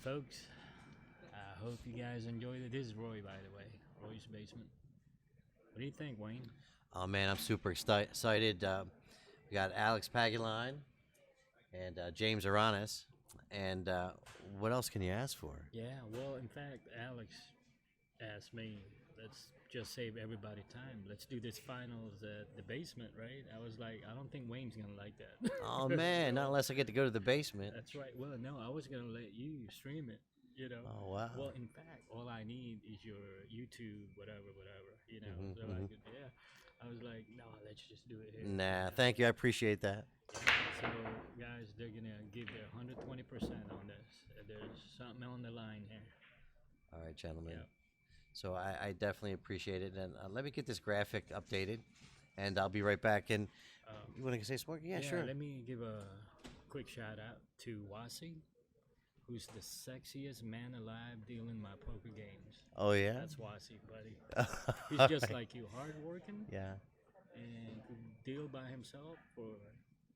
folks. I hope you guys enjoyed it. This is Roy, by the way, Roy's Basement. What do you think, Wayne? Oh man, I'm super excited. We got Alex Pagulayan and James Aranas, and what else can you ask for? Yeah, well, in fact, Alex asked me, let's just save everybody time. Let's do this finals at the basement, right? I was like, I don't think Wayne's going to like that. Oh man, not unless I get to go to the basement. That's right. Well, no, I was going to let you stream it, you know. Oh wow. Well, in fact, all I need is your YouTube, whatever, you know. Mhm, So I mhm. could, yeah. I was like, no, let's just do it here. Nah, thank you. I appreciate that. So, guys, they're going to give their 120% on this. There's something on the line here. All right, gentlemen. Yeah. So I definitely appreciate it, and let me get this graphic updated, and I'll be right back. And you want to say some more? Yeah, sure. Let me give a quick shout out to Wasi, who's the sexiest man alive dealing my poker games. Oh yeah. That's Wasi, buddy. He's just like you, hardworking. Yeah. And could deal by himself for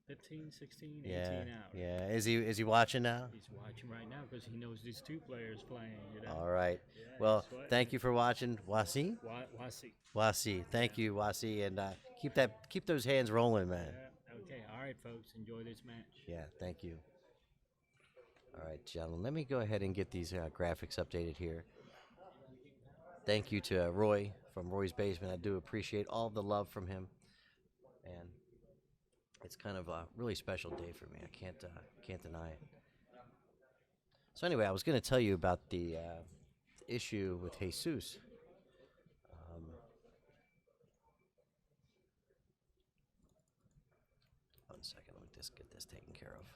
15, 16, Yeah. 18 hours. Yeah. Is he watching now? He's watching right now because he knows these two players playing. You know? All right. Yeah, Well, thank you for watching, Wasi. Wasi. Wasi, thank you, Wasi, and keep those hands rolling, man. Yeah. Okay. All right, folks. Enjoy this match. Yeah, thank you. All right, gentlemen, let me go ahead and get these graphics updated here. Thank you to Roy from Roy's Basement. I do appreciate all the love from him, and it's kind of a really special day for me. I can't deny it. So anyway, I was going to tell you about the issue with Jesus. One second, let me just get this taken care of.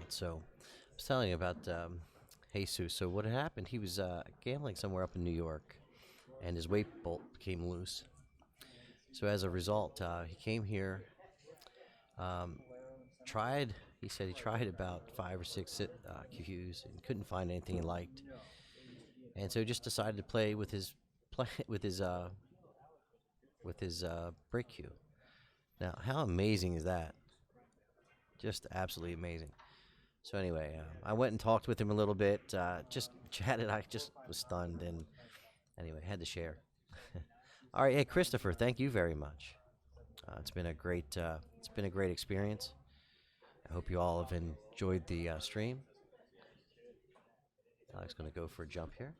So I was telling you about Jesus. So what had happened, he was gambling somewhere up in New York, and his weight bolt became loose. So as a result, he came here, he said he tried about 5 or 6 cues and couldn't find anything he liked. And so he just decided to play with his break cue. Now, how amazing is that? Just absolutely amazing. So anyway, I went and talked with him a little bit, just chatted. I just was stunned, and anyway, had to share. All right, hey Christopher, thank you very much. It's been a great experience. I hope you all have enjoyed the stream. Alex going to go for a jump here.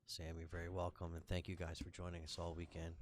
Sam, you're very welcome, and thank you guys for joining us all weekend.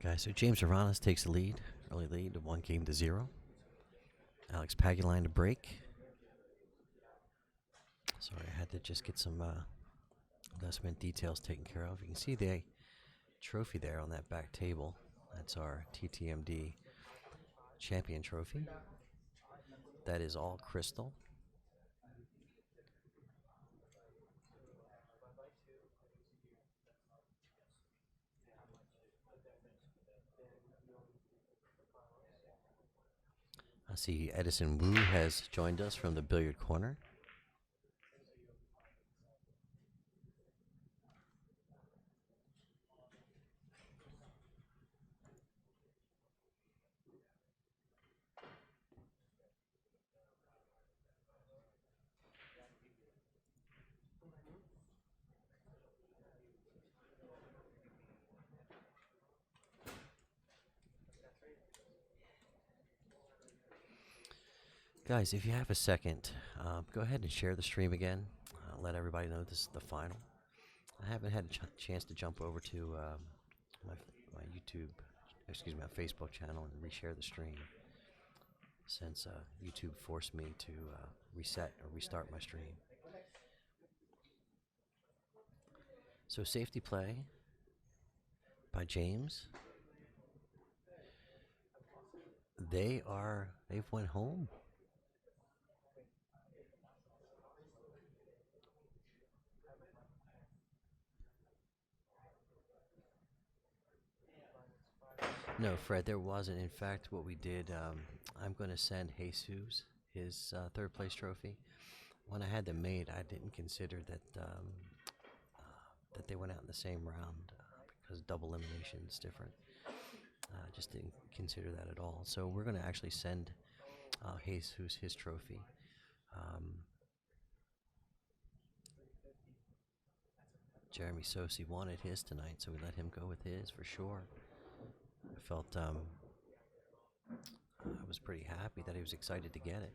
Guys, so James Aranas takes the lead, early lead, 1-0. Alex Pagulayan to break. Sorry, I had to just get some last minute details taken care of. You can see the trophy there on that back table. That's our TTMD champion trophy. That is all crystal. I see Edison Wu has joined us from the billiard corner. Guys, if you have a second, go ahead and share the stream again. Let everybody know this is the final. I haven't had a chance to jump over to my YouTube, excuse me, my Facebook channel and reshare the stream since YouTube forced me to reset or restart my stream. So safety play by James. They've went home. No, Fred, there wasn't. In fact, what we did, I'm going to send Jesus his third place trophy. When I had them made, I didn't consider that that they went out in the same round because double elimination is different. I just didn't consider that at all. So we're going to actually send Jesus his trophy. Jeremy Sosi wanted his tonight, so we let him go with his for sure. I felt I was pretty happy that he was excited to get it.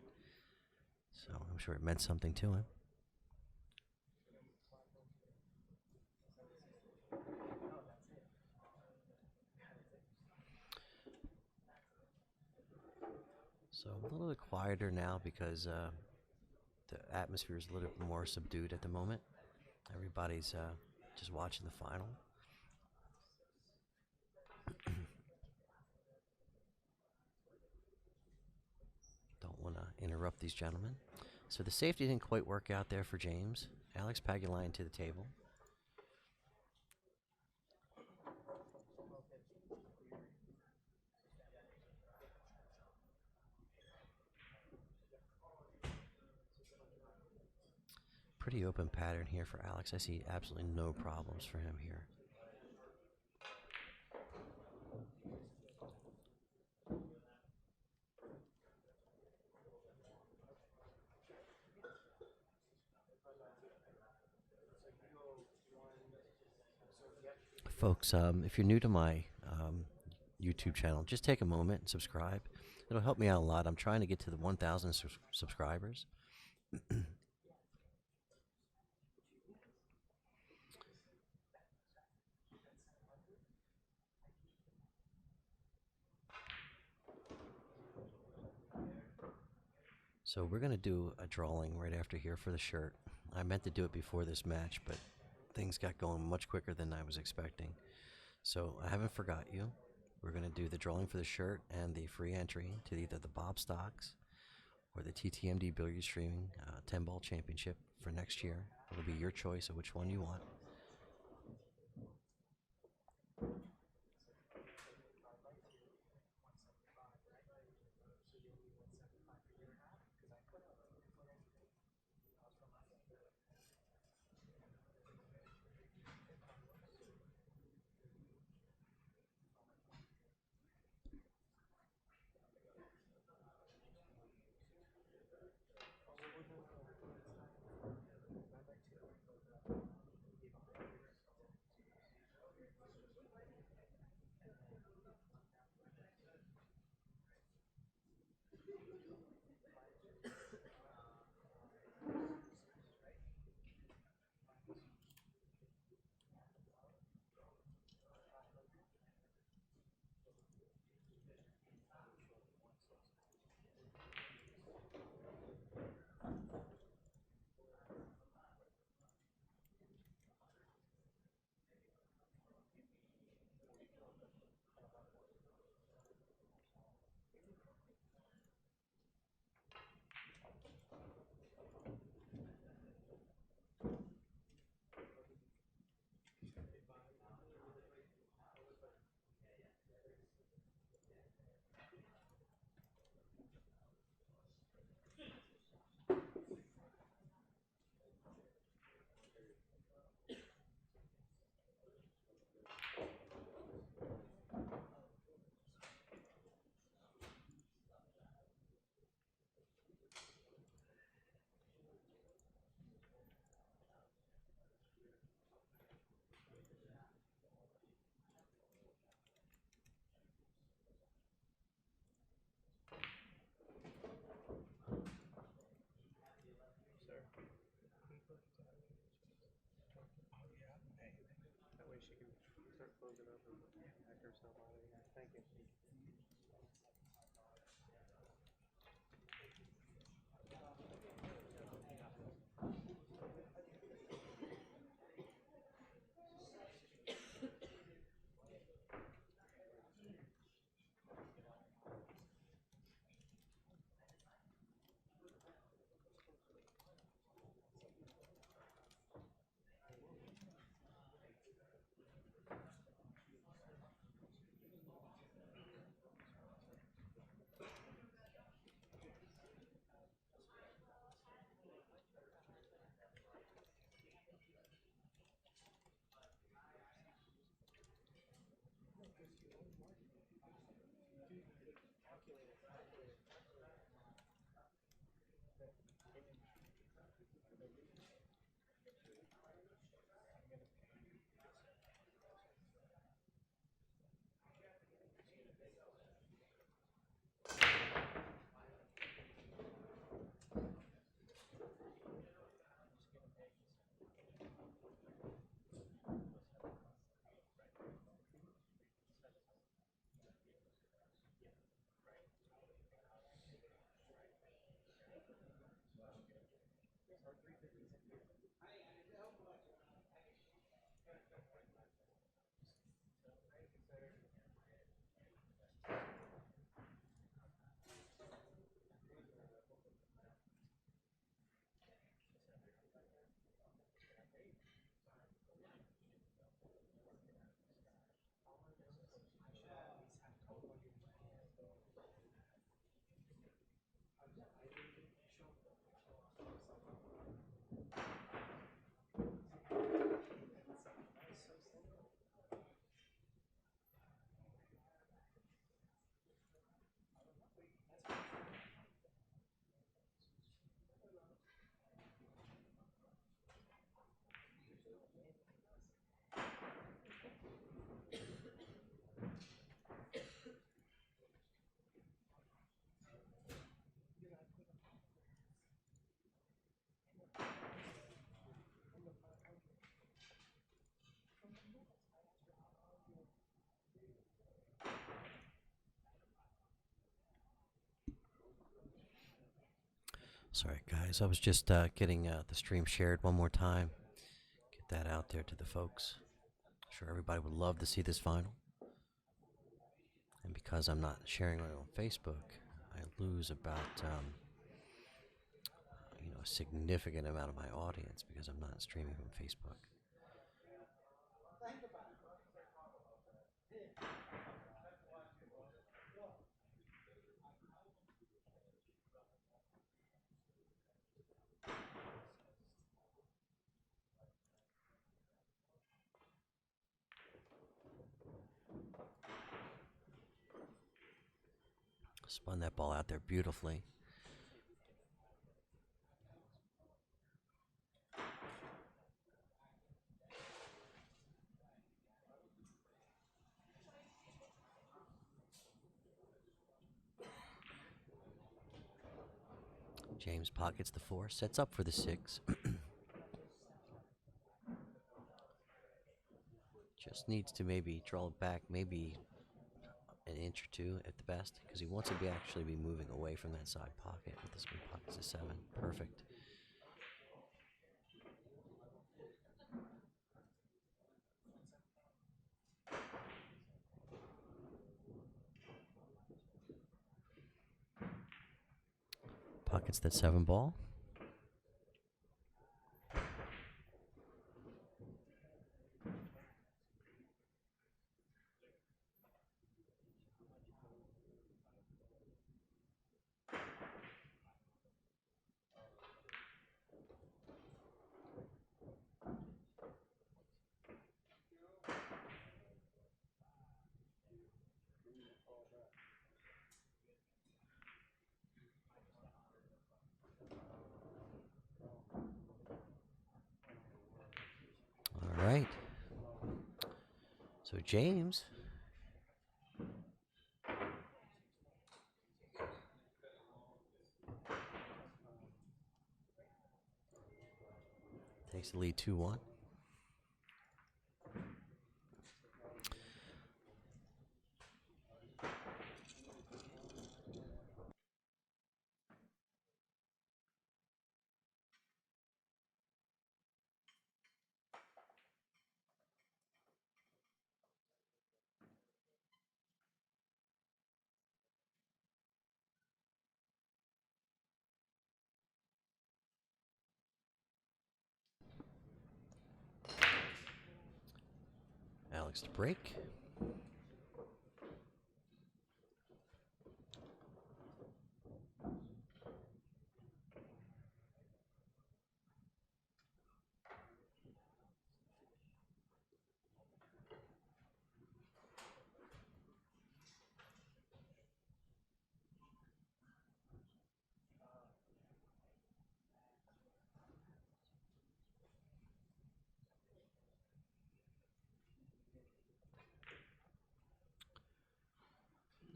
So I'm sure it meant something to him. So a little bit quieter now because the atmosphere is a little bit more subdued at the moment. Everybody's just watching the final. Don't want to interrupt these gentlemen. So the safety didn't quite work out there for James. Alex Pagulayan to the table. Pretty open pattern here for Alex. I see absolutely no problems for him here. Folks, if you're new to my YouTube channel, just take a moment and subscribe. It'll help me out a lot. I'm trying to get to the 1,000 subscribers. So we're going to do a drawing right after here for the shirt. I meant to do it before this match, but things got going much quicker than I was expecting. So I haven't forgot you. We're going to do the drawing for the shirt and the free entry to either the Bob Stocks or the TTMD Billiards Streaming 10-ball championship for next year. It'll be your choice of which one you want. Sorry, guys. I was just getting the stream shared one more time. Get that out there to the folks. I'm sure everybody would love to see this final. And because I'm not sharing it on Facebook, I lose about a significant amount of my audience because I'm not streaming from Facebook. Spun that ball out there beautifully. James pockets the 4, sets up for the 6. Just needs to maybe draw it back, maybe an inch or two at the best, because he wants to actually be moving away from that side pocket. But this one pockets a 7. Perfect. Pockets that 7 ball. All right. So James takes the lead 2-1. Alex to break.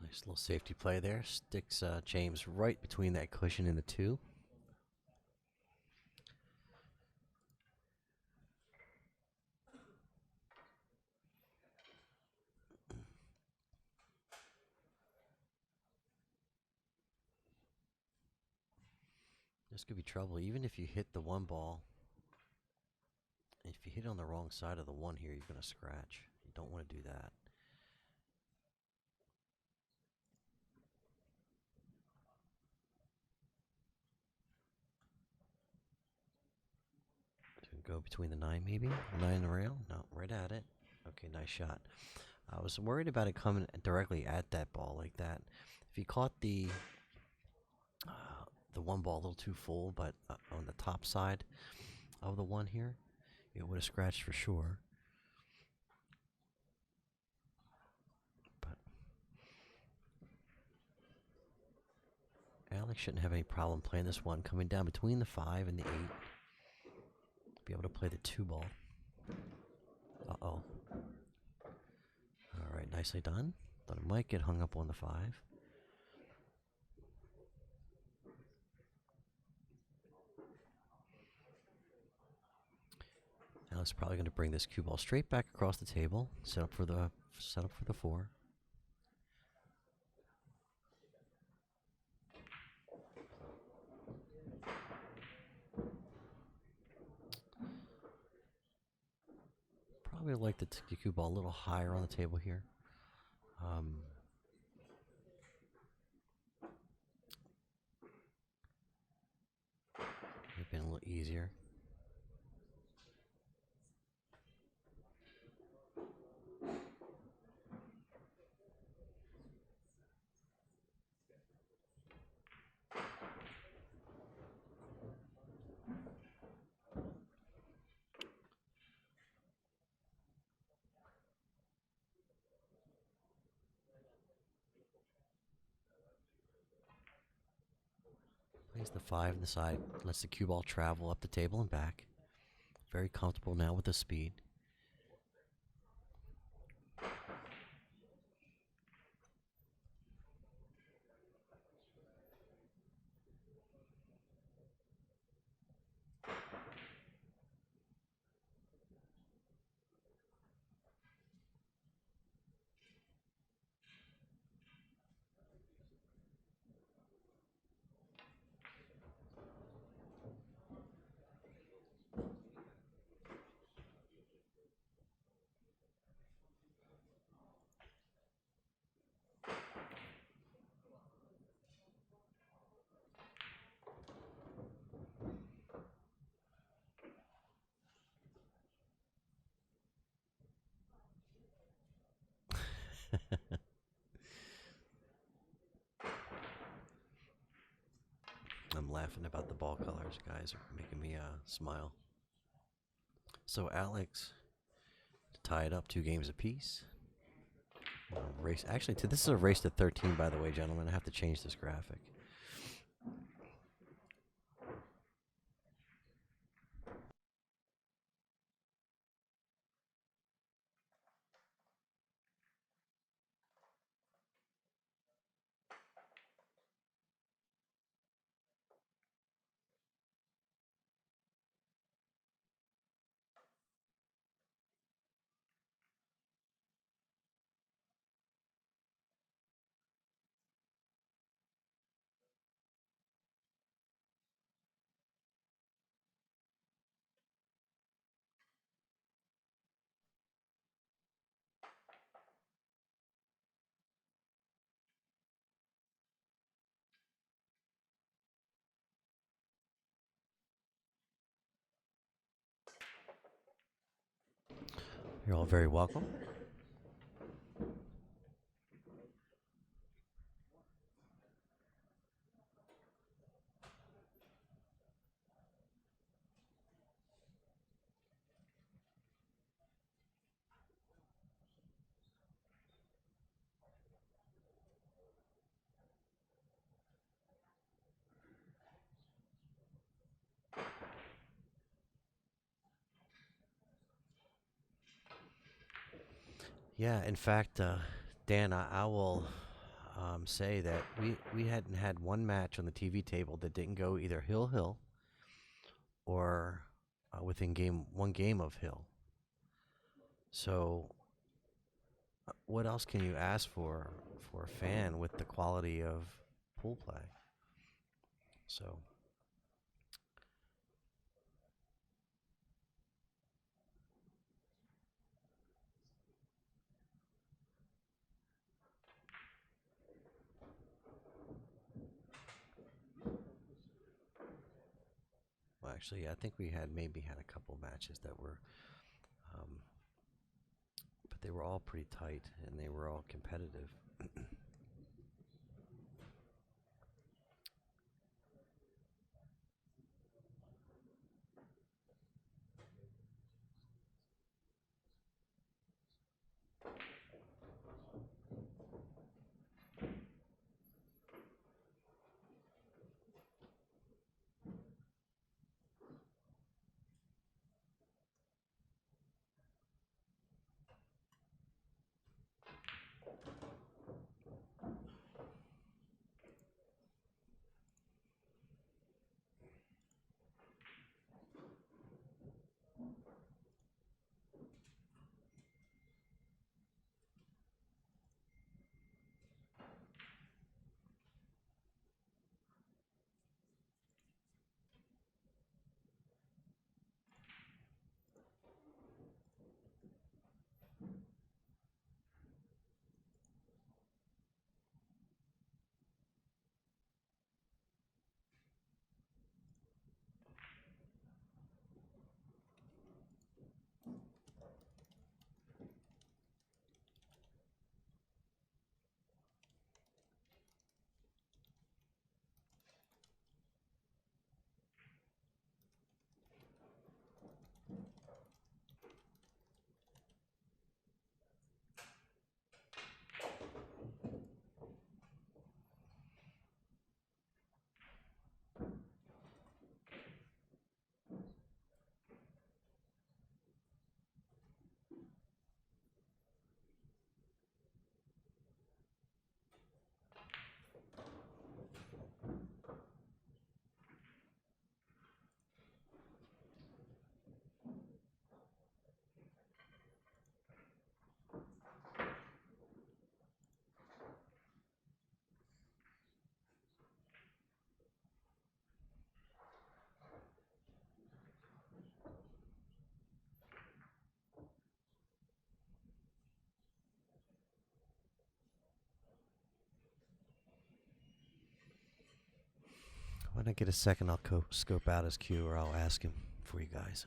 Nice little safety play there. Sticks James right between that cushion and the 2. This could be trouble, even if you hit the 1 ball. If you hit on the wrong side of the 1 here, you're going to scratch. You don't want to do that. Go between the 9 maybe? 9 and the rail? No, right at it. Okay, nice shot. I was worried about it coming directly at that ball like that. If he caught the 1 ball a little too full, but on the top side of the 1 here, it would have scratched for sure. But Alex shouldn't have any problem playing this 1, coming down between the 5 and the 8. Be able to play the 2 ball. Uh-oh. Alright, nicely done. Thought it might get hung up on the 5. Alex is probably going to bring this cue ball straight back across the table. Set up for the 4. Probably like the cue ball a little higher on the table here. Maybe been a little easier. Plays the 5 on the side, lets the cue ball travel up the table and back. Very comfortable now with the speed. I'm laughing about the ball colors, guys, are making me smile. So Alex, to tie it up 2 games apiece. Race. Actually, this is a race to 13, by the way, gentlemen. I have to change this graphic. You're all very welcome. Yeah, in fact, Dan, I will say that we hadn't had one match on the TV table that didn't go either hill or within one game of hill. So, what else can you ask for a fan with the quality of pool play? So, well, actually, I think we maybe had a couple matches that were, um, but they were all pretty tight and they were all competitive. When I get a second, I'll scope out his cue, or I'll ask him for you guys.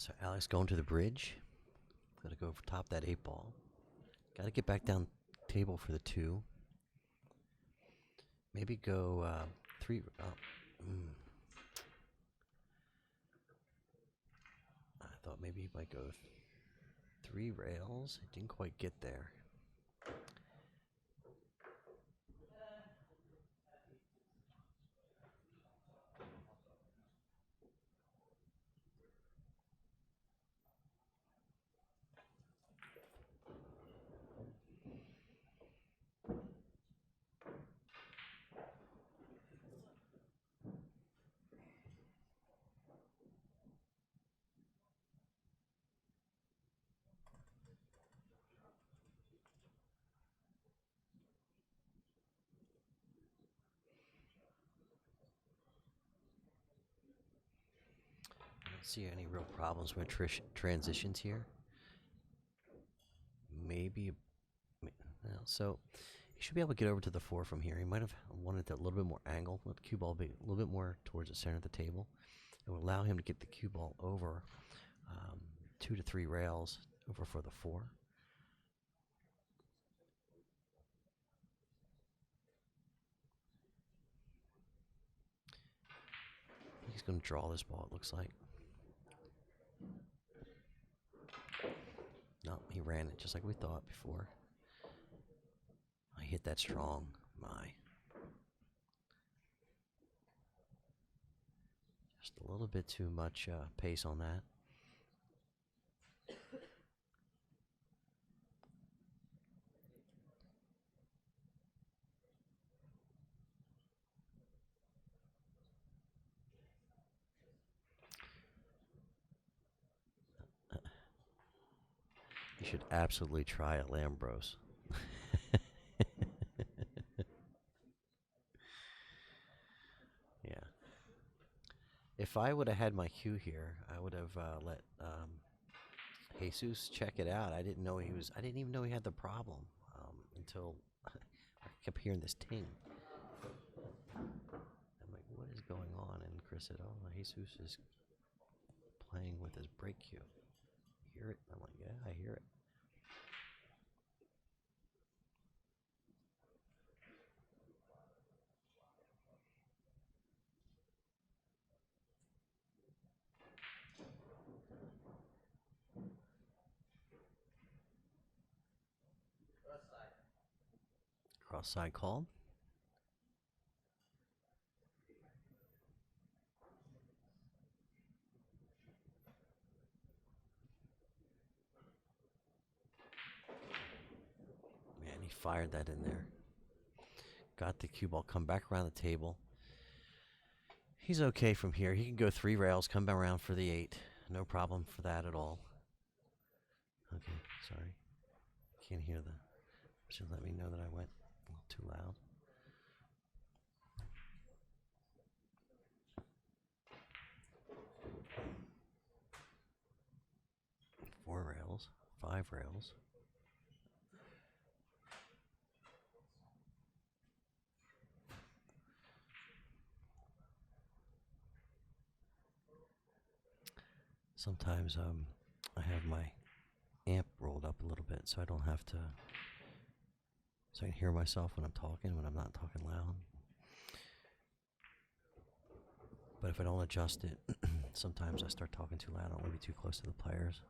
So Alex going to the bridge. Got to go top that 8 ball. Got to get back down table for the 2. Maybe go 3. I thought maybe he might go 3 rails. It didn't quite get there. I don't see any real problems with transitions here. Maybe. So he should be able to get over to the 4 from here. He might have wanted a little bit more angle. Let the cue ball be a little bit more towards the center of the table. It will allow him to get the cue ball over 2 to 3 rails over for the 4. He's going to draw this ball, it looks like. No, he ran it just like we thought before. I hit that strong. My. Just a little bit too much pace on that. You should absolutely try a Lambros. Yeah. If I would have had my cue here, I would have let Jesus check it out. I didn't even know he had the problem until I kept hearing this ting. I'm like, what is going on? And Chris said, oh, Jesus is playing with his break cue. You hear it? I'm like, yeah, I hear it. Cross side called. Man, he fired that in there. Got the cue ball, come back around the table. He's okay from here. He can go 3 rails, come back around for the 8. No problem for that at all. Okay, sorry. Can't hear the... Should let me know that I went a little too loud. Four rails, 5 rails. Sometimes I have my amp rolled up a little bit so I don't have to, so I can hear myself when I'm talking, when I'm not talking loud. But if I don't adjust it, sometimes I start talking too loud. I don't want to be too close to the players.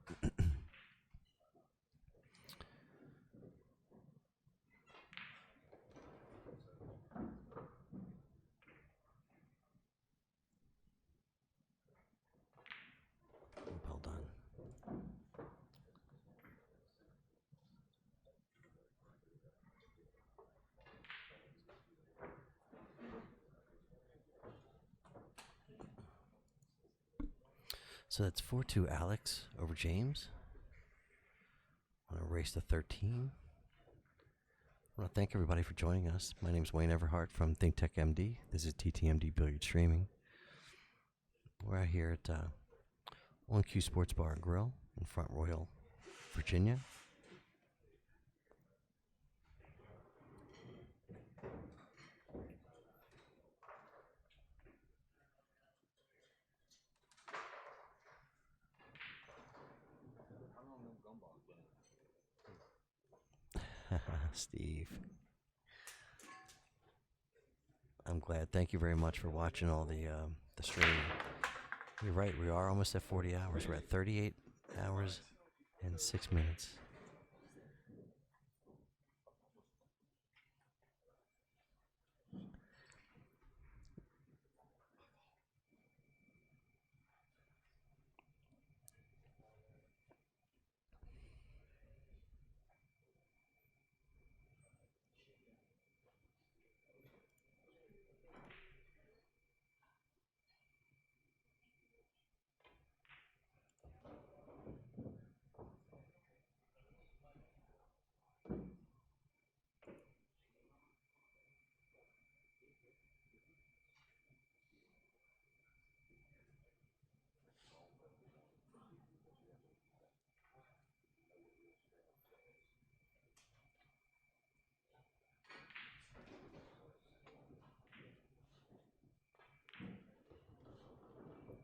Well done. So that's 4-2 Alex over James. I want to race to 13. I want to thank everybody for joining us. My name is Wayne Everhart from ThinkTechMD. This is TTMD Billiard Streaming. We're out here at On Q Sports Bar and Grill in Front Royal, Virginia. Steve. I'm glad. Thank you very much for watching all the streaming. You're right. We are almost at 40 hours. We're at 38 hours and 6 minutes.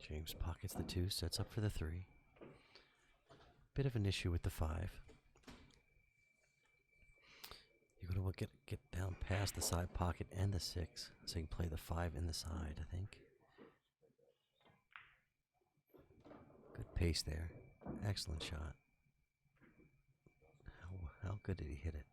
James pockets the 2, sets up for the 3. bit of an issue with the 5. You're going to get down past the side pocket and the 6, so you can play the 5 in the side, I think. Good pace there. Excellent shot. How good did he hit it?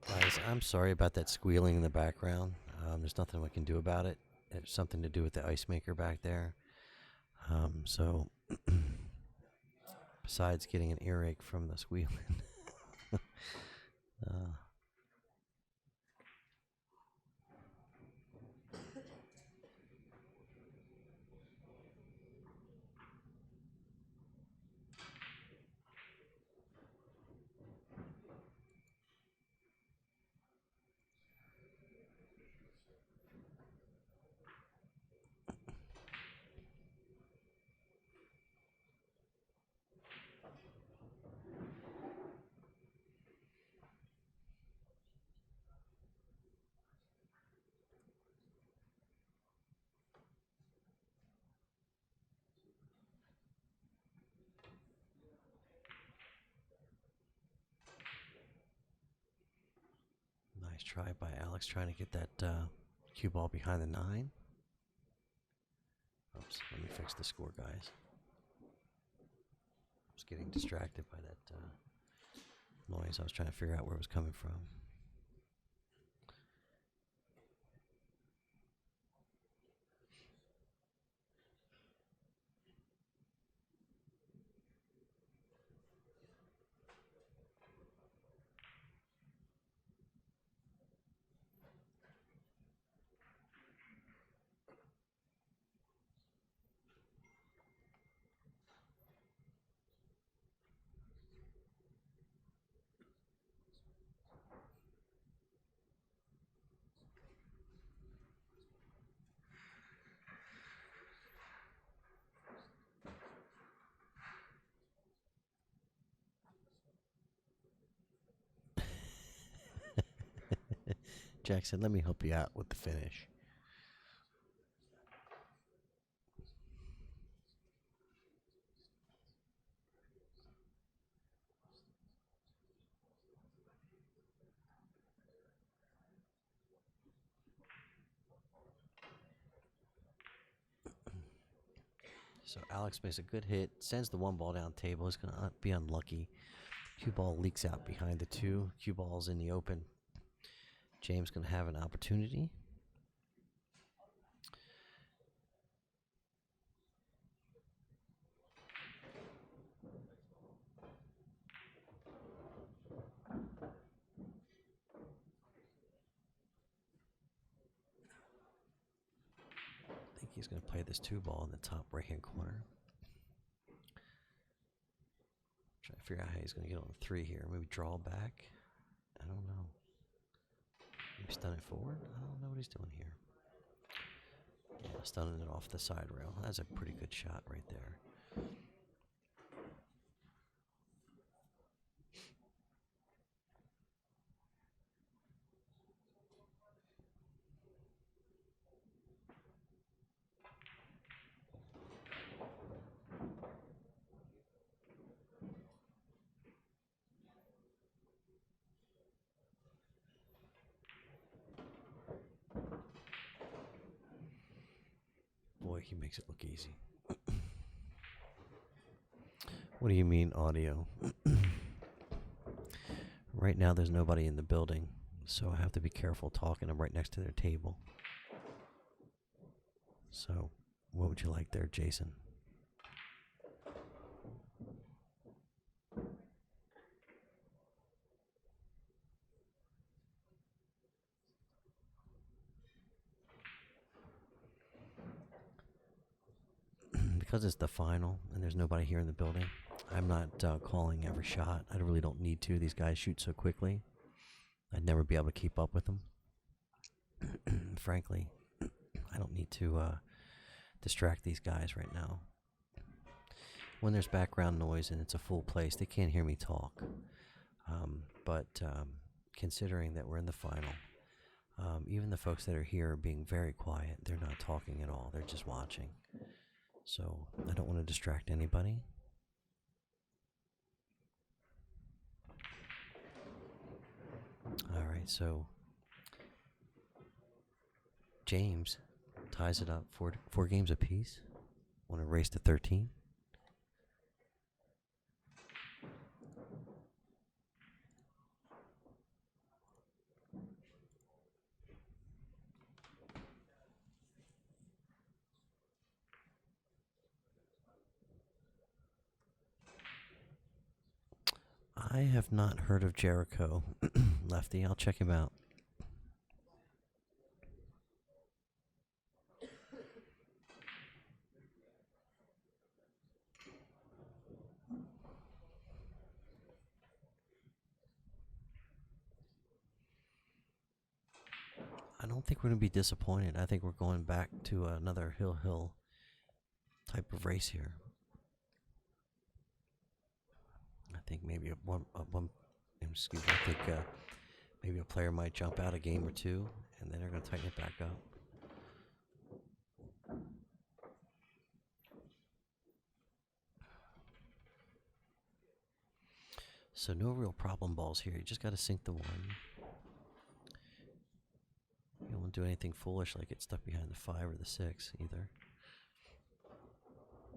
Guys, I'm sorry about that squealing in the background. There's nothing we can do about it. It's something to do with the ice maker back there. So, besides getting an earache from the squealing, nice try by Alex trying to get that cue ball behind the 9. Oops, let me fix the score, guys. I was getting distracted by that noise. I was trying to figure out where it was coming from. Jackson, let me help you out with the finish. So Alex makes a good hit, sends the 1 ball down table. He's going to be unlucky. Cue ball leaks out behind the 2. Cue ball's in the open. James going to have an opportunity. he's going to play this 2-ball in the top right-hand corner. Trying to figure out how he's going to get on the 3 here. Maybe draw back. I don't know. Maybe stun it forward. I don't know what he's doing here. Yeah, stunning it off the side rail. That's a pretty good shot right there. Boy, he makes it look easy. What do you mean audio? Right now there's nobody in the building, so I have to be careful talking. I'm right next to their table. So, what would you like there, Jason? Because it's the final and there's nobody here in the building, I'm not calling every shot. I really don't need to. These guys shoot so quickly. I'd never be able to keep up with them. Frankly, I don't need to distract these guys right now. When there's background noise and it's a full place, they can't hear me talk. But considering that we're in the final, even the folks that are here are being very quiet. They're not talking at all. They're just watching. So I don't want to distract anybody. All right, so James ties it up four games apiece. Want to race to 13? I have not heard of Jericho, Lefty. I'll check him out. I don't think we're going to be disappointed. I think we're going back to another hill type of race here. I think maybe excuse me, I think maybe a player might jump out a game or two, and then they're going to tighten it back up. So no real problem balls here. You just got to sink the 1. You don't want to do anything foolish like get stuck behind the 5 or the 6 either.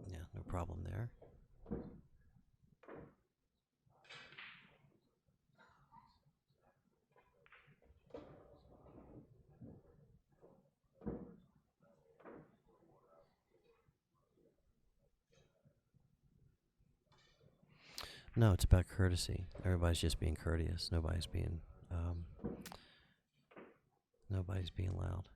Yeah, no problem there. No, it's about courtesy. Everybody's just being courteous. Nobody's being loud.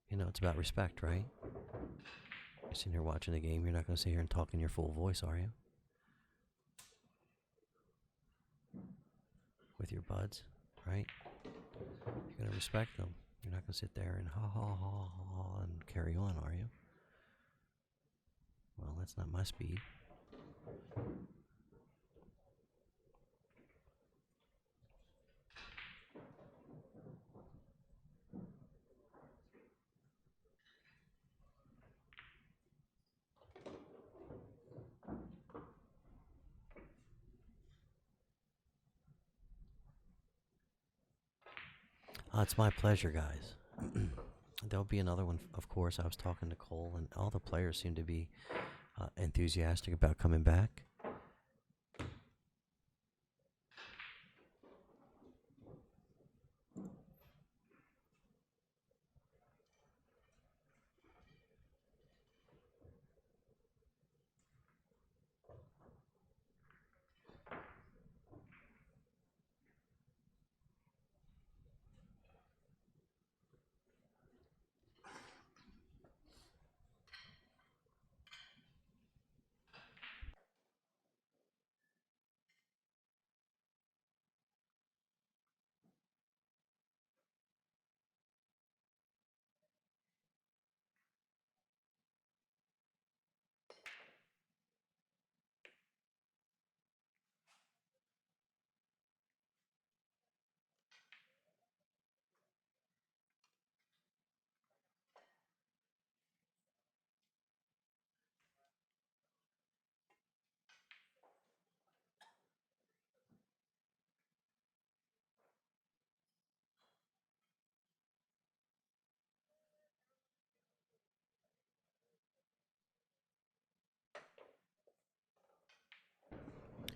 You know, it's about respect, right? You're sitting here watching the game. You're not going to sit here and talk in your full voice, are you? With your buds, right? You're going to respect them. You're not going to sit there and ha ha ha ha and carry on, are you? Well, that's not my speed. It's my pleasure, guys. There'll be another one, of course. I was talking to Cole, and all the players seem to be enthusiastic about coming back.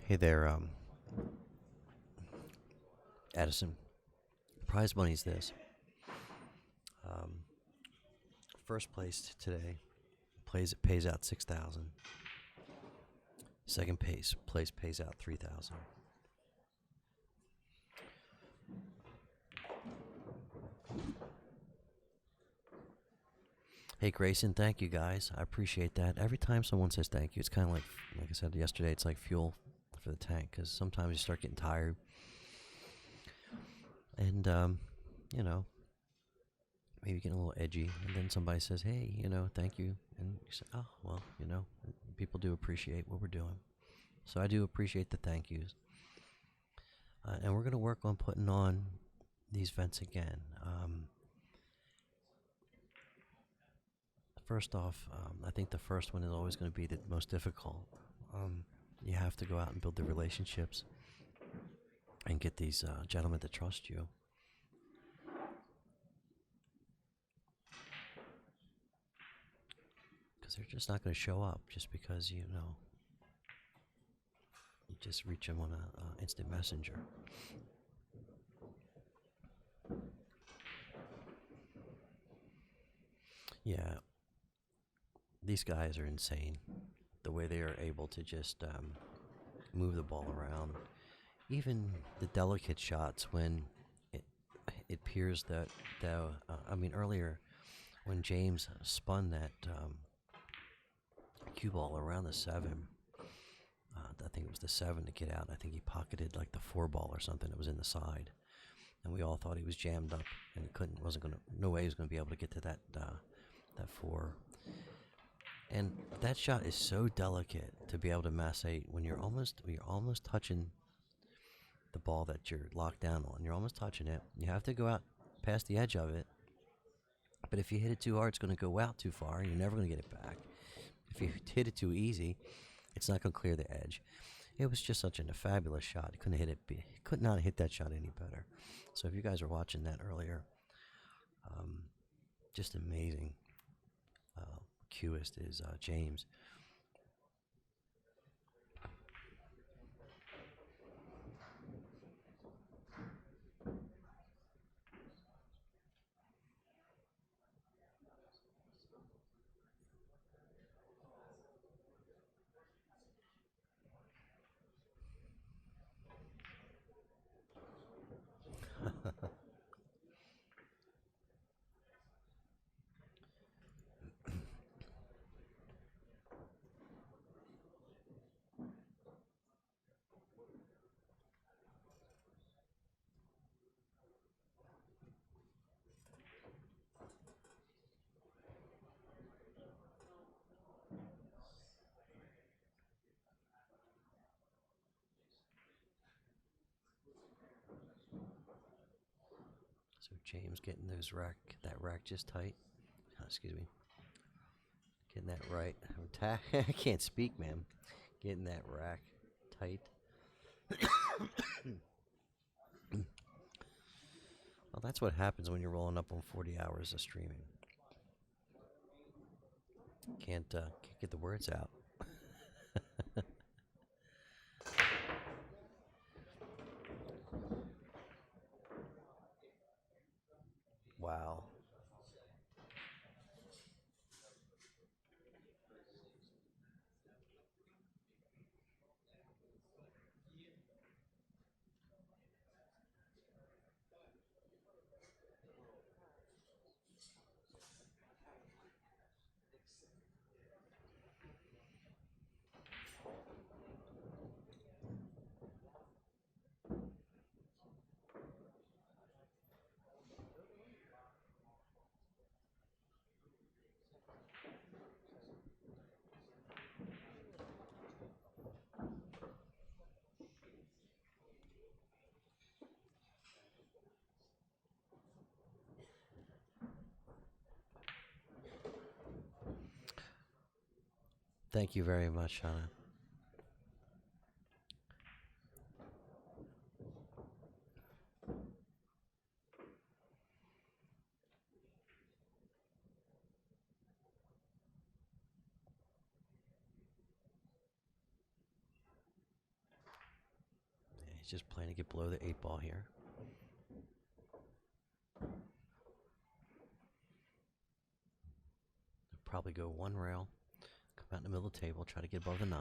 Hey there, Addison. Prize money's this. Um, First place today pays out 6,000. Second place pays out 3,000. Hey Grayson, thank you guys. I appreciate that. Every time someone says thank you, it's kind of like I said yesterday, it's like fuel for the tank, because sometimes you start getting tired, and you know, maybe getting a little edgy, and then somebody says, "Hey, thank you," and you say, "Oh, well, people do appreciate what we're doing." So I do appreciate the thank yous, and we're gonna work on putting on these events again. First off, I think the first one is always going to be the most difficult. You have to go out and build the relationships and get these gentlemen to trust you. Because they're just not going to show up just because, you just reach them on an instant messenger. Yeah, these guys are insane. The way they are able to just move the ball around. Even the delicate shots when it appears that earlier when James spun that cue ball around the 7, I think it was the 7 to get out. I think he pocketed like the 4 ball or something that was in the side, and we all thought he was jammed up and no way he was gonna be able to get to that 4. And that shot is so delicate to be able to massate when you're almost touching the ball that you're locked down on. You're almost touching it. You have to go out past the edge of it. But if you hit it too hard, it's going to go out too far. You're never going to get it back. If you hit it too easy, it's not going to clear the edge. It was just such a fabulous shot. He could not hit that shot any better. So if you guys were watching that earlier, just amazing. Cueist is James. So James getting that rack just tight. Excuse me. Getting that right. I can't speak, man. Getting that rack tight. Well, that's what happens when you're rolling up on 40 hours of streaming. Can't get the words out. Wow. Thank you very much, Hannah. He's just playing to get below the 8 ball here. He'll probably go one rail, come out in the middle of the table, try to get above the 9.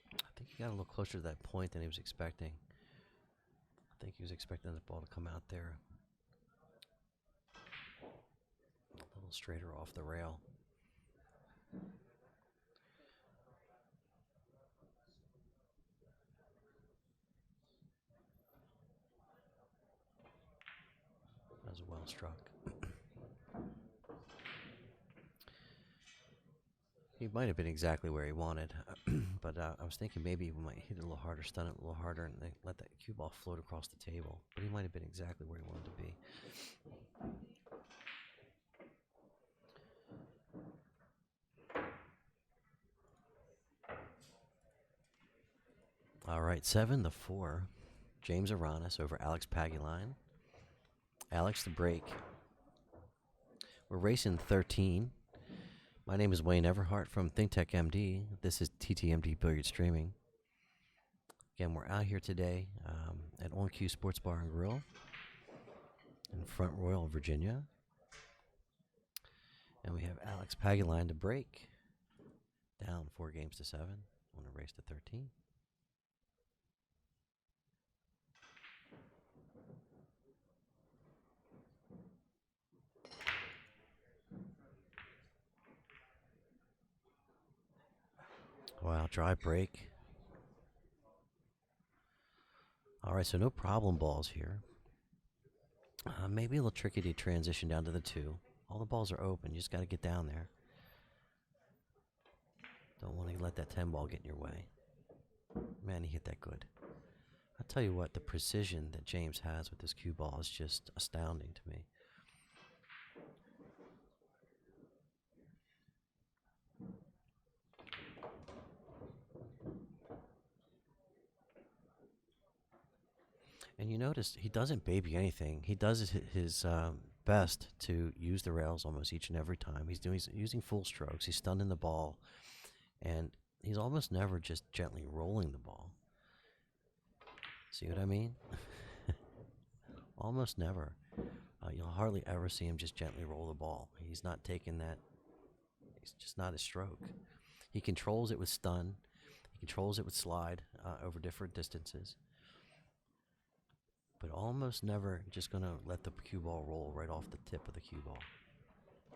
I think he got a little closer to that point than he was expecting. I think he was expecting the ball to come out there a little straighter off the rail. That was well struck. He might have been exactly where he wanted, but I was thinking maybe we might hit it a little harder, stun it a little harder, and then let that cue ball float across the table. But he might have been exactly where he wanted to be. All right, 7-4. James Aranas over Alex Pagulayan. Alex the break. We're racing 13. My name is Wayne Everhart from ThinkTechMD. This is TTMD Billiard Streaming. Again, we're out here today at On Q Sports Bar and Grill in Front Royal, Virginia. And we have Alex Pagulayan to break. Down 4-7 on a race to 13. Wow, dry break. All right, so no problem balls here. Maybe a little tricky to transition down to the 2. All the balls are open. You just got to get down there. Don't want to let that 10 ball get in your way. Man, he hit that good. I'll tell you what, the precision that James has with this cue ball is just astounding to me. And you notice he doesn't baby anything. He does his best to use the rails almost each and every time. He's using full strokes. He's stunning the ball. And he's almost never just gently rolling the ball. See what I mean? Almost never. You'll hardly ever see him just gently roll the ball. He's not taking that. It's just not his stroke. He controls it with stun. He controls it with slide over different distances. But almost never just going to let the cue ball roll right off the tip of the cue ball.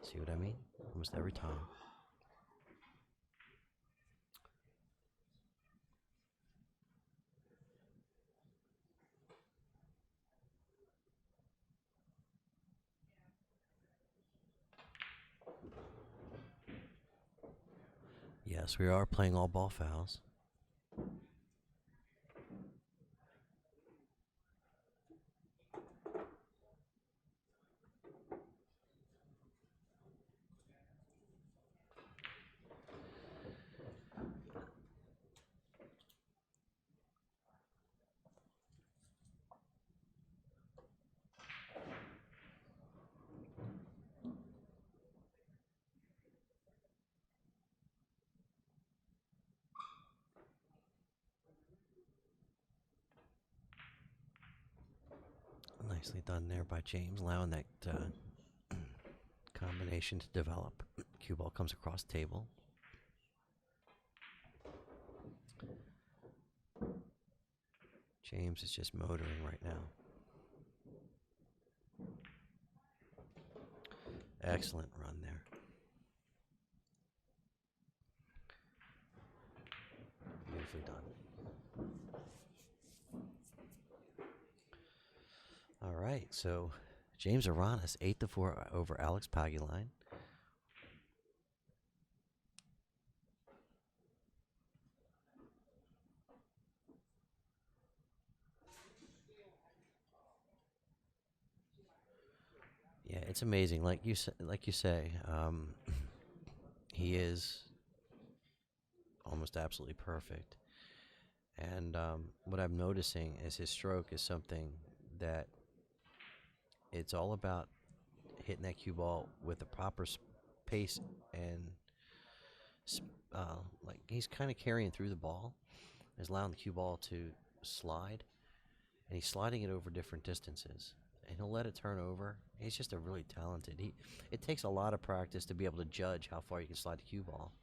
See what I mean? Almost every time. Yes, we are playing all ball fouls. Nicely done there by James, allowing that combination to develop. Cue ball comes across the table. James is just motoring right now. Excellent run there. Beautifully done. All right, so James Aranas, 8-4 over Alex Pagulayan. Yeah, it's amazing. Like you say, he is almost absolutely perfect. And what I'm noticing is his stroke is something that it's all about hitting that cue ball with the proper pace and like he's kind of carrying through the ball, is allowing the cue ball to slide, and he's sliding it over different distances, and he'll let it turn over. He's just a really talented. It takes a lot of practice to be able to judge how far you can slide the cue ball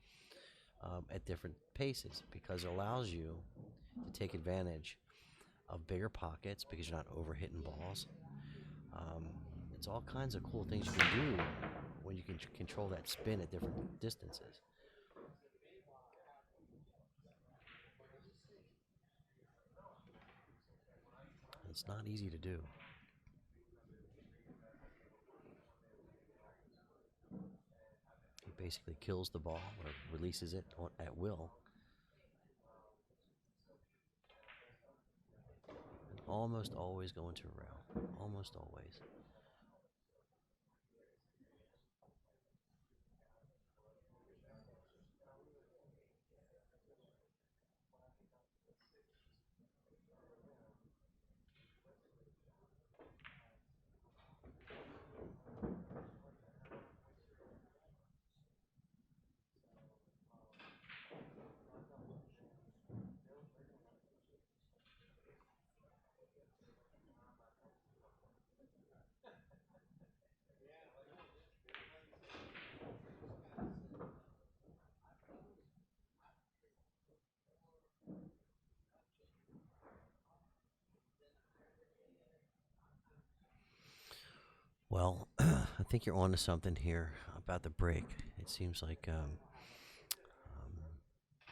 at different paces, because it allows you to take advantage of bigger pockets because you're not overhitting balls. Um, it's all kinds of cool things you can do when you can control that spin at different distances. It's not easy to do. He basically kills the ball or releases it at will. And almost always going to a rail. Almost always. Well, I think you're onto something here about the break. It seems like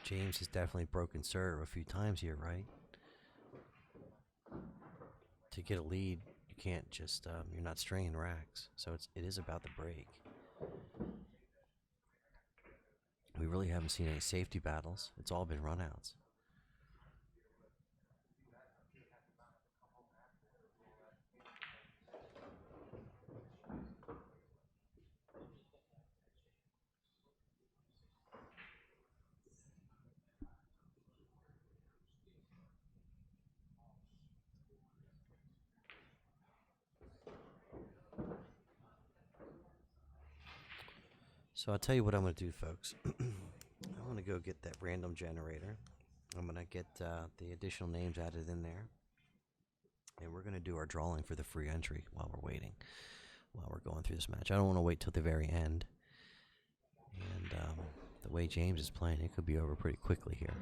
James has definitely broken serve a few times here, right? To get a lead, you can't just you're not stringing racks, so it is about the break. We really haven't seen any safety battles. It's all been runouts. So I'll tell you what I'm going to do, folks. I'm going to go get that random generator. I'm going to get the additional names added in there. And we're going to do our drawing for the free entry while we're waiting, while we're going through this match. I don't want to wait till the very end. And the way James is playing, it could be over pretty quickly here.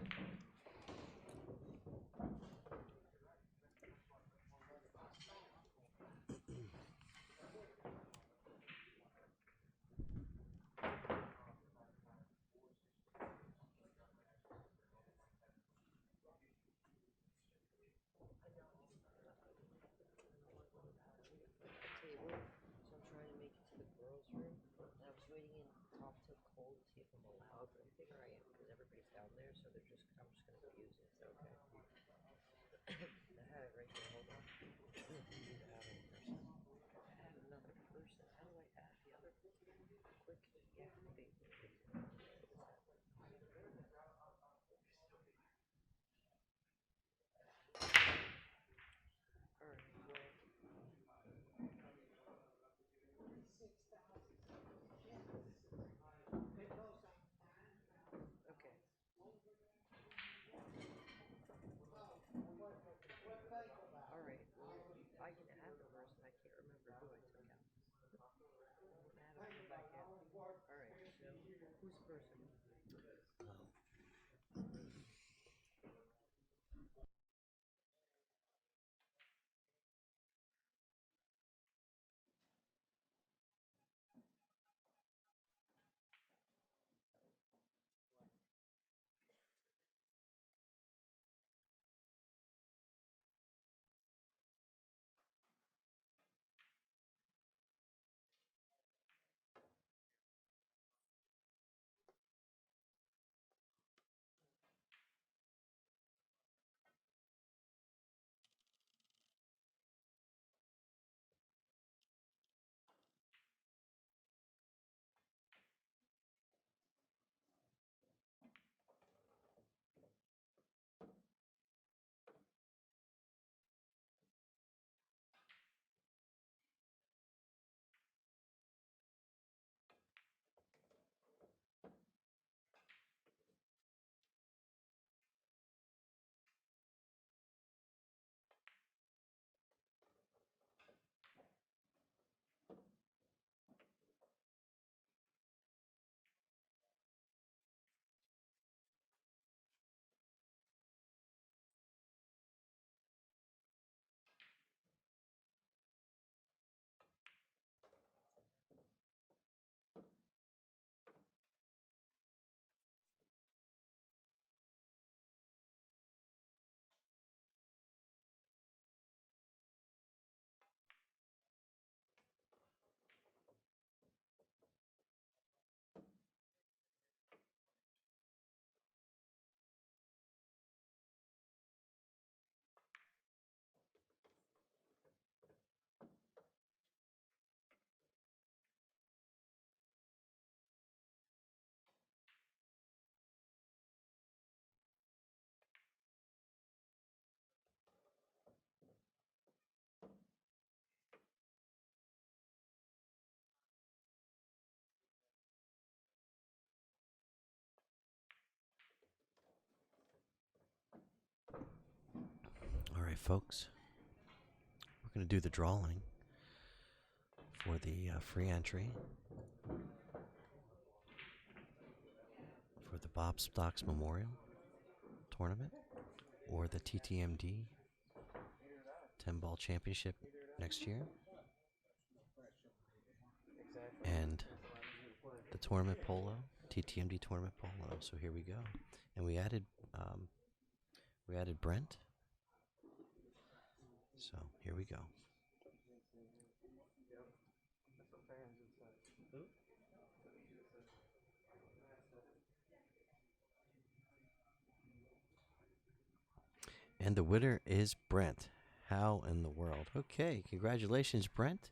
right, folks. We're going to do the drawing for the free entry for the Bob Stocks Memorial Tournament or the TTMD 10 Ball Championship next year. And the tournament polo, TTMD tournament polo. So here we go. And we added Brent. So here we go. And the winner is Brent. How in the world? Okay, congratulations, Brent.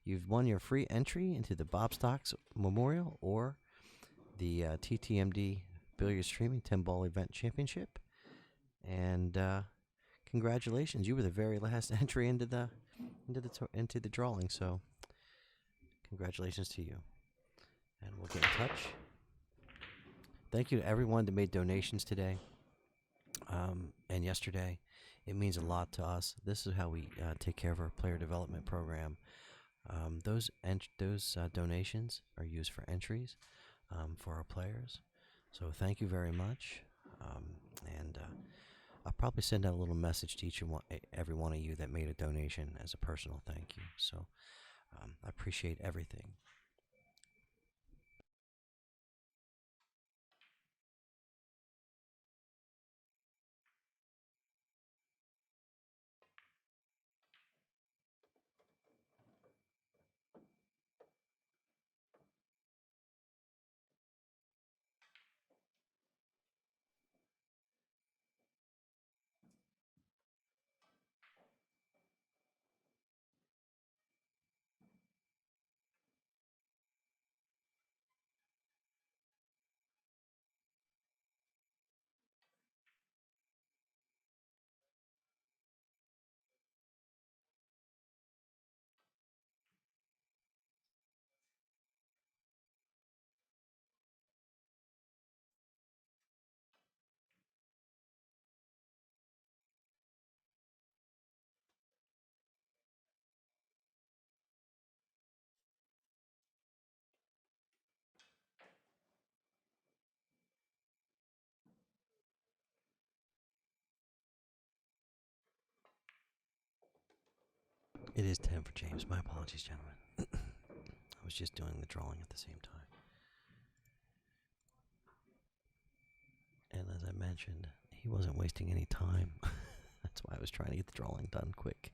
You've won your free entry into the Bob Stocks Memorial or the TTMD Billiards Streaming 10 Ball Event Championship. And congratulations, you were the very last entry into the drawing. So congratulations to you. And we'll get in touch. Thank you to everyone that made donations today and yesterday. It means a lot to us. This is how we take care of our player development program. Those donations are used for entries for our players. So thank you very much. And I'll probably send out a little message to every one of you that made a donation as a personal thank you. So I appreciate everything. It is 10 for James. My apologies, gentlemen. I was just doing the drawing at the same time. And as I mentioned, he wasn't wasting any time. That's why I was trying to get the drawing done quick.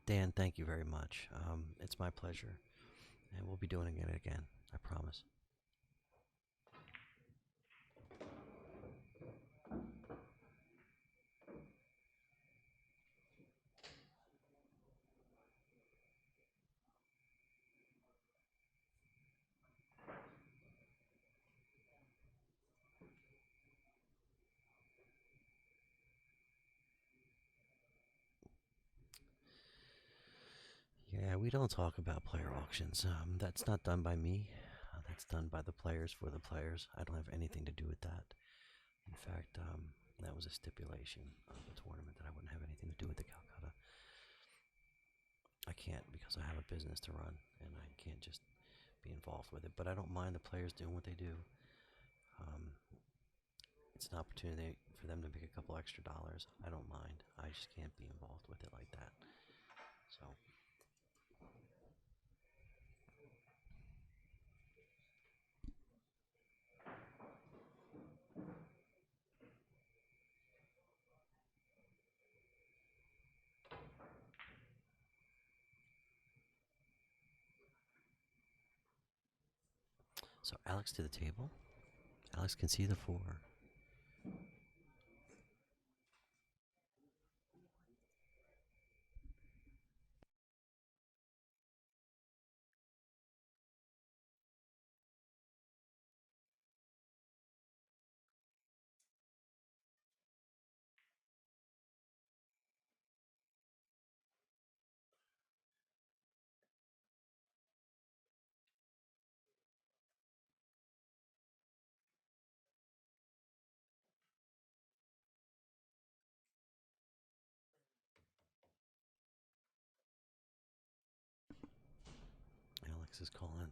Dan, thank you very much. It's my pleasure. And we'll be doing it again, I promise. Yeah, we don't talk about player auctions. That's not done by me. That's done by the players for the players. I don't have anything to do with that. In fact, that was a stipulation of the tournament that I wouldn't have anything to do with the Calcutta. I can't because I have a business to run and I can't just be involved with it. But I don't mind the players doing what they do. It's an opportunity for them to make a couple extra dollars. I don't mind. I just can't be involved with it like that. So Alex to the table. Alex can see the 4. Alex is calling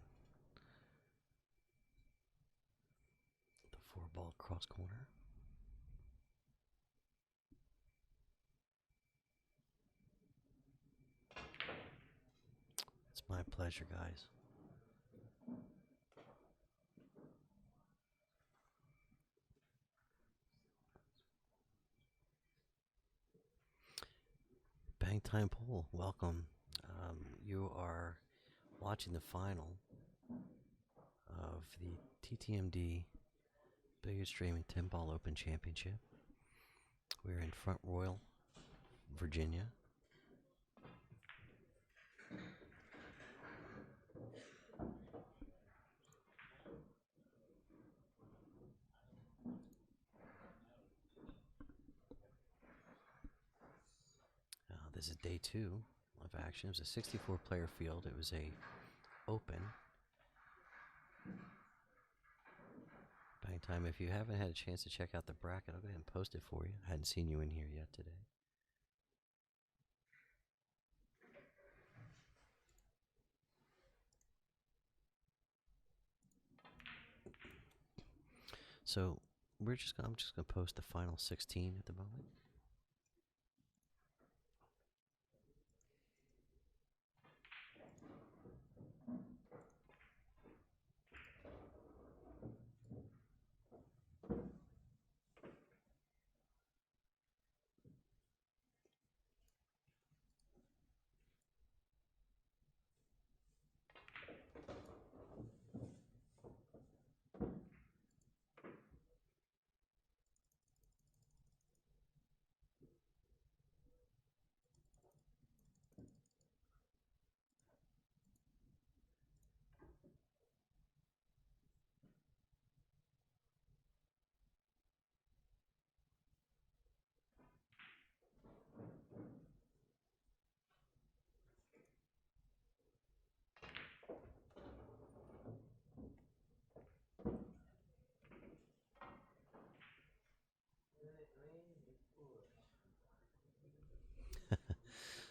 the 4-ball cross corner. It's my pleasure, guys. Bang Time Pool, welcome. You are watching the final of the TTMD Billiards Streaming 10-Ball Open Championship. We're in Front Royal, Virginia. This is day 2 of action. It was a 64-player field. It was a open. Bang Time, if you haven't had a chance to check out the bracket, I'll go ahead and post it for you. I hadn't seen you in here yet today. So I'm just gonna post the final 16 at the moment.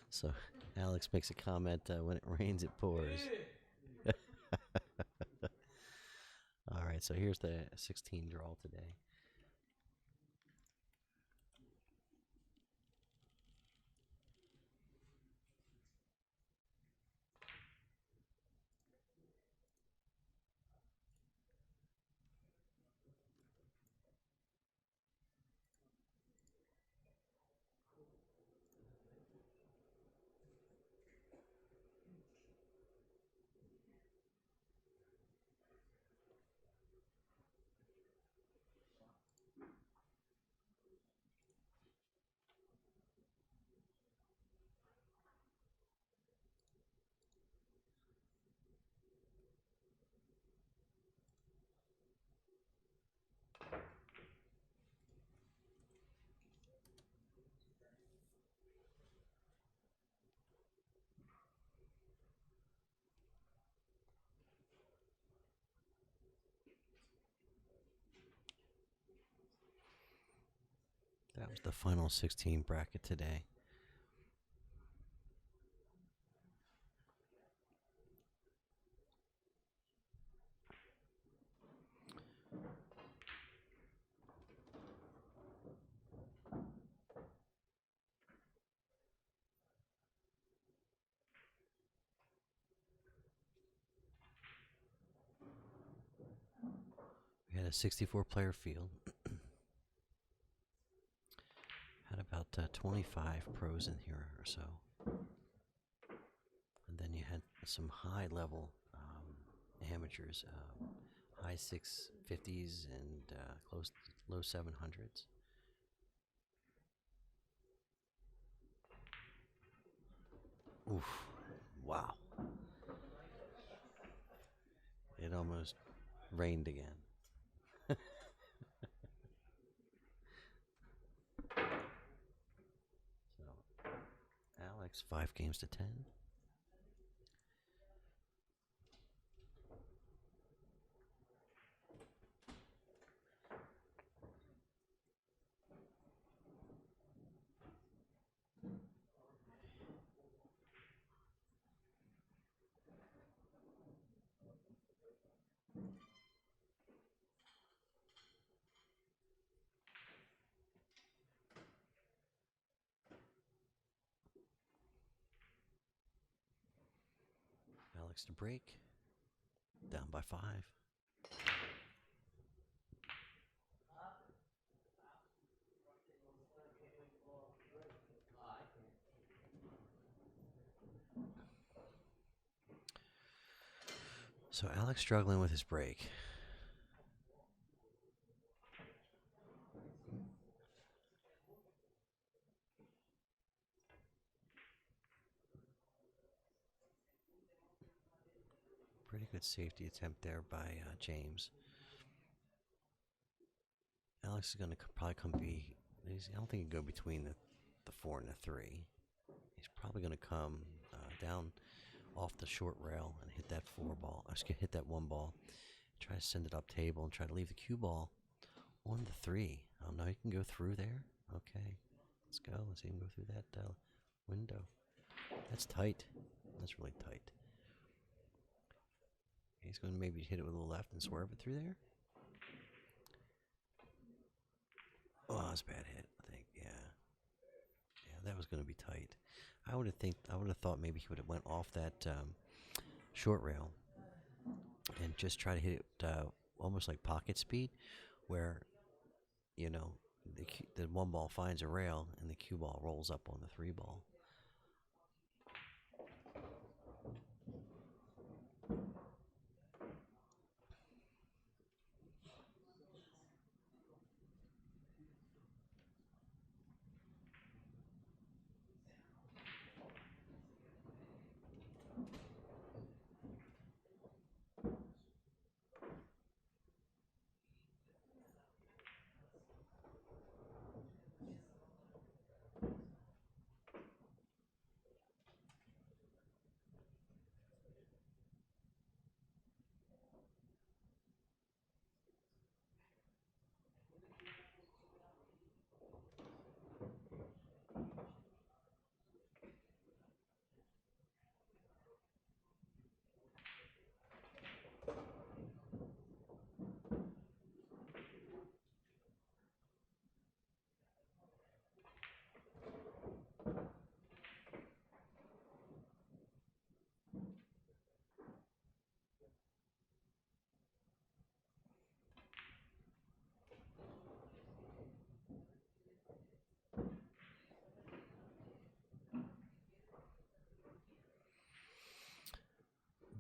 So Alex makes a comment, when it rains, it pours. All right, so here's the 16 draw today. That was the final 16 bracket today. We had a 64-player field. Had about 25 pros in here or so. And then you had some high-level amateurs, high 650s and low 700s. Oof, wow. It almost rained again. So, Alex, 5 games to 10. Alex to break. Down by 5. So Alex struggling with his break. Pretty good safety attempt there by James. Alex is going to probably I don't think he can go between the 4 and the 3. He's probably going to come down off the short rail and hit that 4 ball. Hit that 1 ball. Try to send it up table and try to leave the cue ball on the 3. Oh no, he can go through there. Okay, let's go. Let's see him go through that window. That's tight. That's really tight. He's going to maybe hit it with a little left and swerve it through there. Oh, that's a bad hit, I think. Yeah, that was going to be tight. I would have thought maybe he would have went off that short rail and just try to hit it almost like pocket speed, where the 1 ball finds a rail and the cue ball rolls up on the 3 ball.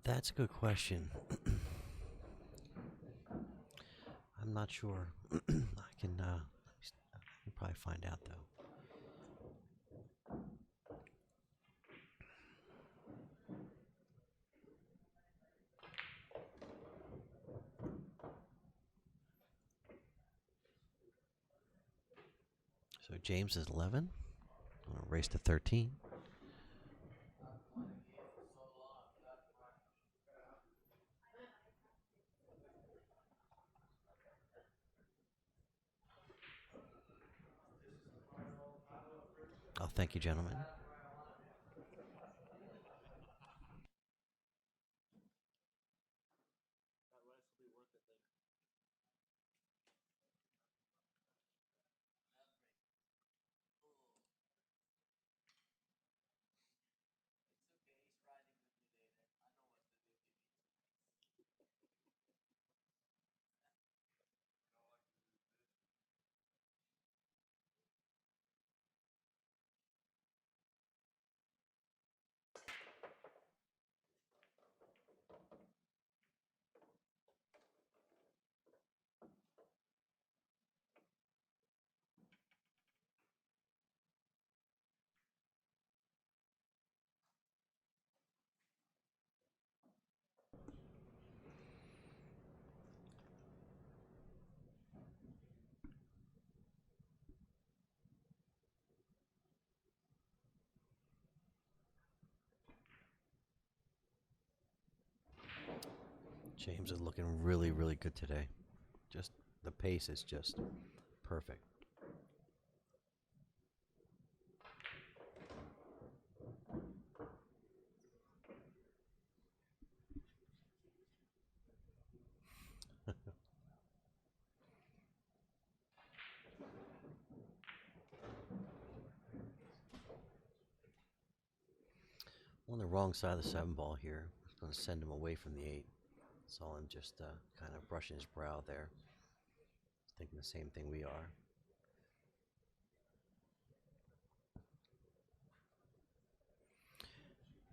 That's a good question. I'm not sure. I can probably find out though. So James is 11. I'm gonna race to 13. Oh, thank you, gentlemen. James is looking really, really good today. Just the pace is just perfect. On the wrong side of the 7 ball here. going to send him away from the 8. Saw him just kind of brushing his brow there, thinking the same thing we are.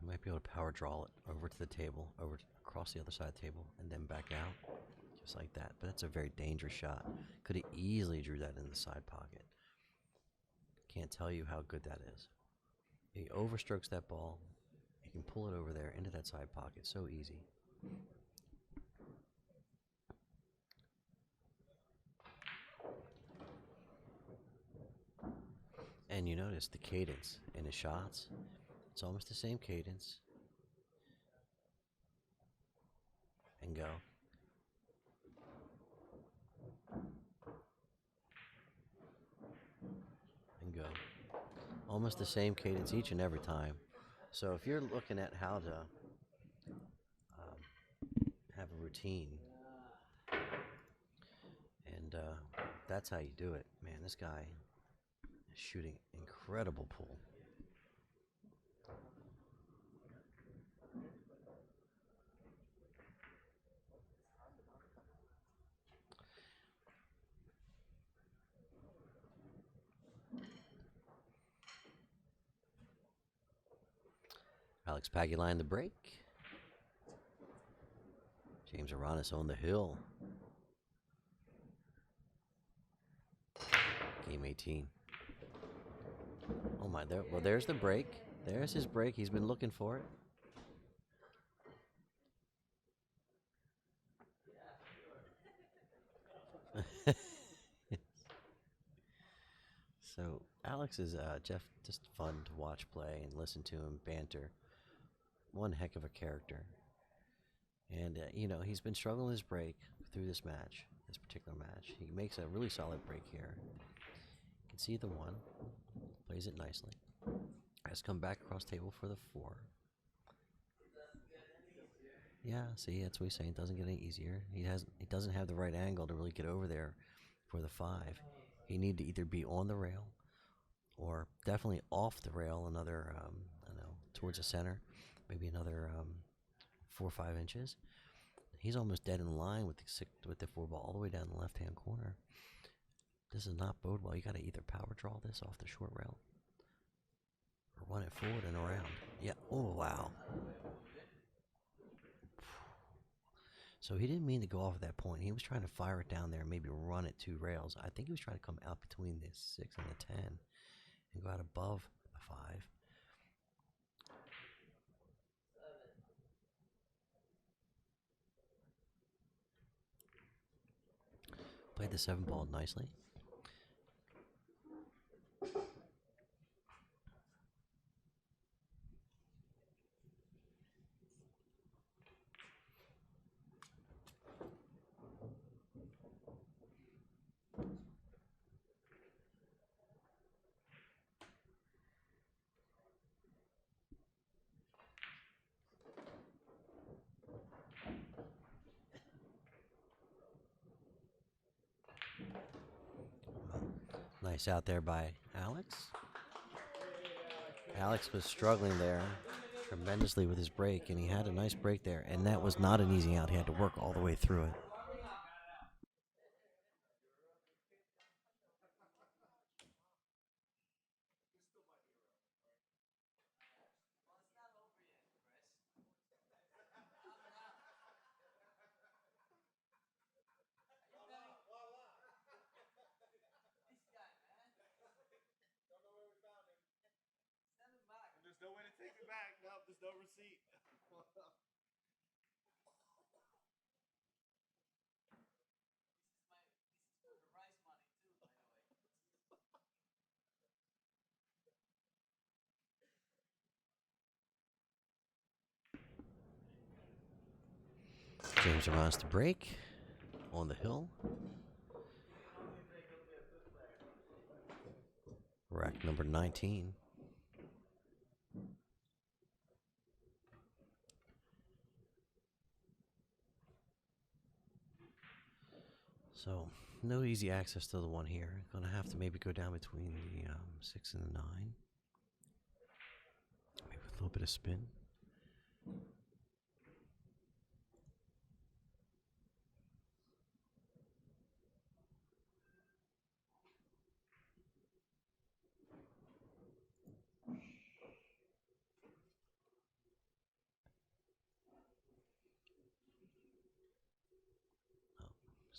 You might be able to power draw it over to the table, across the other side of the table, and then back out, just like that. But that's a very dangerous shot. Could have easily drew that in the side pocket. Can't tell you how good that is. He overstrokes that ball. He can pull it over there into that side pocket so easy. And you notice the cadence in his shots. It's almost the same cadence. And go. And go. Almost the same cadence each and every time. So if you're looking at how to have a routine, and that's how you do it, man, this guy is shooting incredible pool. Alex Pagulayan the break. James Aranas on the hill. Game 18. Oh my, well, there's the break. There's his break. He's been looking for it. So Alex is Jeff, just fun to watch play and listen to him banter. One heck of a character. And you know, he's been struggling with his break through this match, this particular match. He makes a really solid break here. You can see the 1, plays it nicely. Has come back across table for the 4. Yeah, see, that's what he's saying. It doesn't get any easier. He doesn't have the right angle to really get over there for the 5. He need to either be on the rail or definitely off the rail another, I don't know, towards the center, maybe another 4 or 5 inches. He's almost dead in line with the 4 ball all the way down the left-hand corner. This does not bode well. You got to either power draw this off the short rail or run it forward and around. Yeah. Oh, wow. So he didn't mean to go off at that point. He was trying to fire it down there and maybe run it 2 rails. I think he was trying to come out between the 6 and the 10 and go out above the 5. Played the 7 ball nicely. Nice out there by Alex. Alex was struggling there tremendously with his break, and he had a nice break there, and that was not an easy out. He had to work all the way through it. There's no way to take it back. Nope, there's no receipt. James Aranas to break on the hill. Rack number 19. So, no easy access to the 1 here. Gonna have to maybe go down between the 6 and the 9. Maybe with a little bit of spin.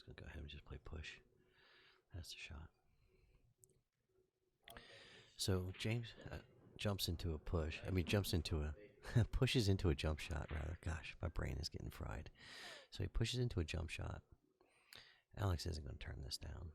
just going to go ahead and just play push. That's the shot. So James jumps into a push. Jumps into a pushes into a jump shot, rather. Gosh, my brain is getting fried. So he pushes into a jump shot. Alex isn't going to turn this down.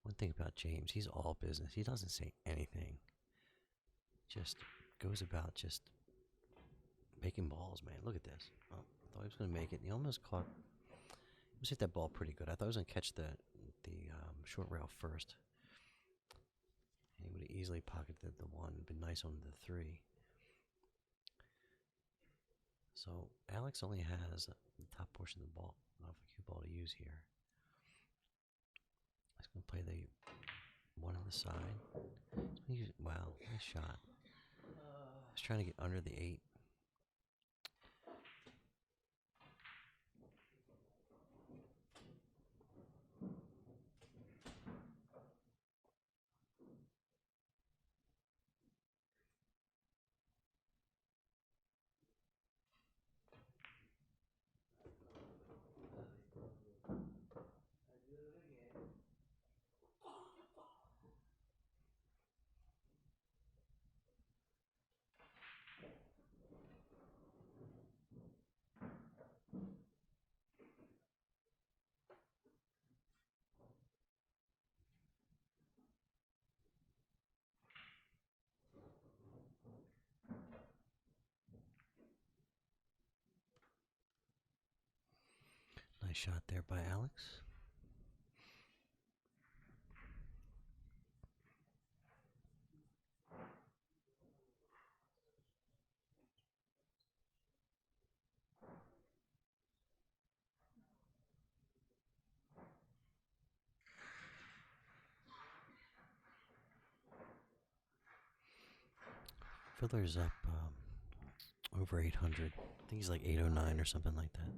One thing about James, he's all business. He doesn't say anything. Just goes about just making balls, man. Look at this. Oh, I thought he was going to make it. He almost caught. He almost hit that ball pretty good. I thought he was going to catch the short rail first. He would have easily pocketed the one. Been nice on the 3. So Alex only has the top portion of the ball. Not a cue ball to use here. He's going to play the one on the side. Wow, nice shot. He's trying to get under the 8. Nice shot there by Alex. Fiddler's up over 800. I think he's like 809 or something like that.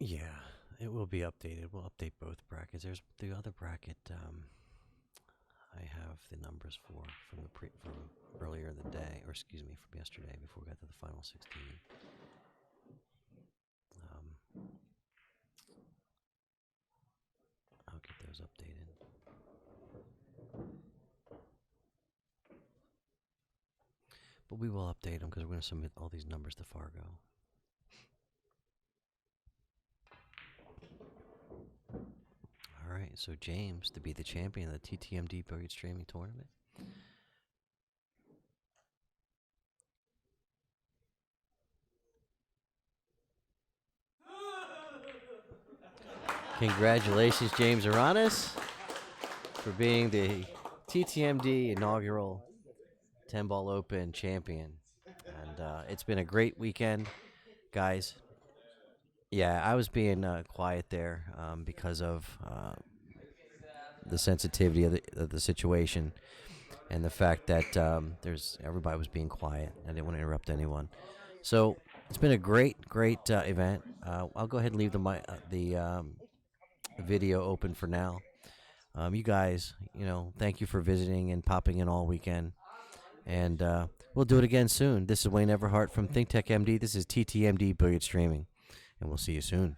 Yeah, it will be updated. We'll update both brackets. There's the other bracket. I have the numbers from earlier in the day, or excuse me, from yesterday before we got to the final 16. I'll get those updated. But we will update them because we're going to submit all these numbers to Fargo. All right, so James to be the champion of the TTMD Billiards Streaming Tournament. Congratulations, James Aranas, for being the TTMD inaugural 10-ball open champion. And it's been a great weekend, guys. Yeah, I was being quiet there because of the sensitivity of the situation and the fact that everybody was being quiet. I didn't want to interrupt anyone. So It's been a great event. I'll go ahead and leave the video open for now. You guys, thank you for visiting and popping in all weekend. And we'll do it again soon. This is Wayne Everhart from ThinkTechMD. This is TTMD Billiard Streaming. And we'll see you soon.